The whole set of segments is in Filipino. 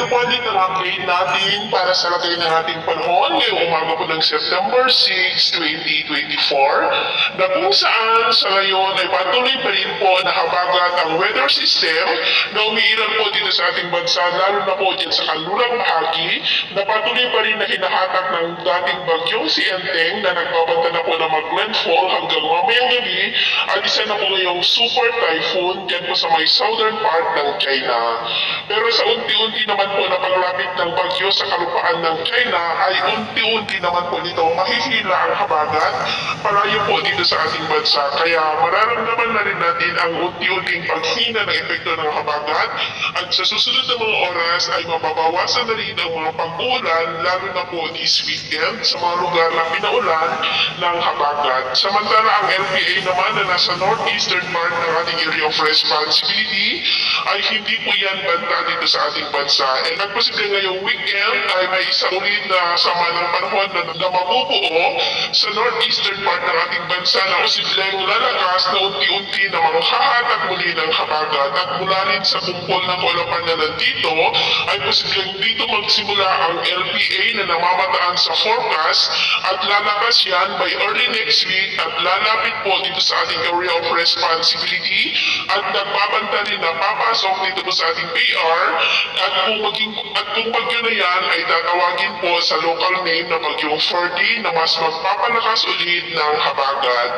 ito po ulit ang update natin para sa lagay ng ating panahon ngayong umaga po ng September 6, 2024 na kung saan sa ngayon ay patuloy pa rin po nakabagat ang weather system na umiiral po dito sa ating bansa, lalo na po dyan sa kanlurang bahagi na patuloy pa rin na hinahatak ng dating bagyong si Enteng na nagbabanta na po na mag-landfall hanggang mamayang gabi at isa na po ngayong super typhoon dyan po sa may southern part ng China. Pero sa unti-unti naman po na paglapit ng bagyo sa kalupaan ng China ay unti-unti naman po nito mahihila ang habagat palayo po dito sa ating bansa. Kaya mararamdaman na rin natin ang unti-unting paghina ng epekto ng habagat at sa susunod na mga oras ay mababawasan na rin ang mga pag-uulan lalo na po this weekend sa mga lugar na pinaulan ng habagat. Samantala ang LPA naman na nasa northeastern part ng ating area of responsibility ay hindi po yan banta dito sa ating bansa. And nagposible ngayong weekend ay may isang ulit na sama ng panahon na mabubuo sa northeastern part ng ating bansa na posibleng lalakas na unti-unti na manghahatak muli ng habagat at mula rin sa kumpol ng kulapan na nandito ay posibleng dito magsimula ang LPA na namamataan sa forecast at lalakas yan by early next week at lalapit po dito sa ating area of responsibility at nagbabanta rin na papasok dito po sa ating PR at kung bagyo na yan ay tatawagin po sa local name na bagyong Ferdy na mas magpapalakas ulit ng habagat.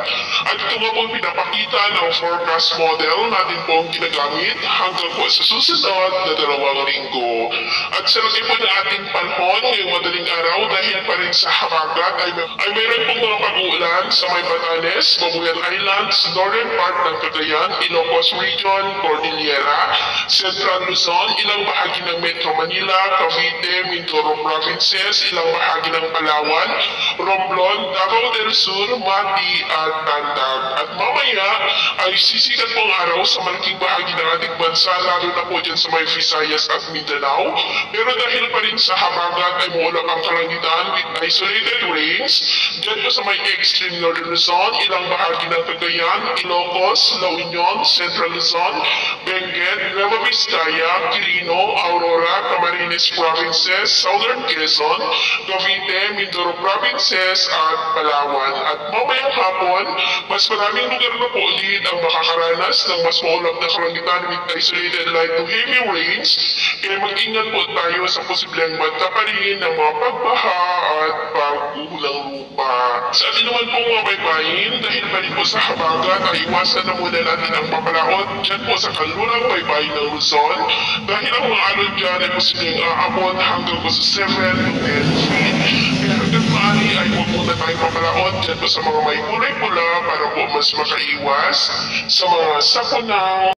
At ito nga po pinapakita ng forecast model natin pong ginagamit hanggang po sa susunod na 2 linggo. At sa lagay po ng ating panahon ngayong madaling araw dahil pa rin sa habagat ay mayroon pong mga pag-uulan sa may Batanes, Babuyan Islands, northern part ng Cagayan, Ilocos Region, Cordillera, Central Luzon, ilang bahagi ng Metro Manila, Cavite, Mindoro Provinces, ilang bahagi ng Palawan, Romblon, Davao del Sur, Mati at Tandag. At mamaya ay sisikat pong araw sa malaking bahagi ng ating bansa, lalo na po dyan sa may Visayas at Mindanao. Pero dahil pa rin sa habagat ay muulap ang kalangitan with isolated rains, dyan po sa may extreme northern Luzon, ilang bahagi ng Cagayan, Ilocos, La Union, Central Luzon, Benguet, Nueva Vizcaya, Quirino, Aurora, Camarines Provinces, Southern Quezon, Cavite, Mindoro Provinces at Palawan. At mamayang hapon, mas maraming lugar na po ulit ang makakaranas ng mas maulap na kalangitan with isolated light to heavy rains. Kaya mag-ingat po tayo sa posibleng banta pa rin ng mga pagbaha at paggulang lupa. Sa atin naman po mga baybayin, dahil pa rin po sa habagat ay iwasan na muna natin ang papalaot dyan po sa kanlurang baybayin ng Luzon dahil ang mga alon dyan ay posibleng aabot hanggang po sa 7 to 10 feet. Kaya hanggang maaari ay huwag muna tayong papalaot dyan po sa mga may kulay pula para po mas makaiwas sa mga sakuna.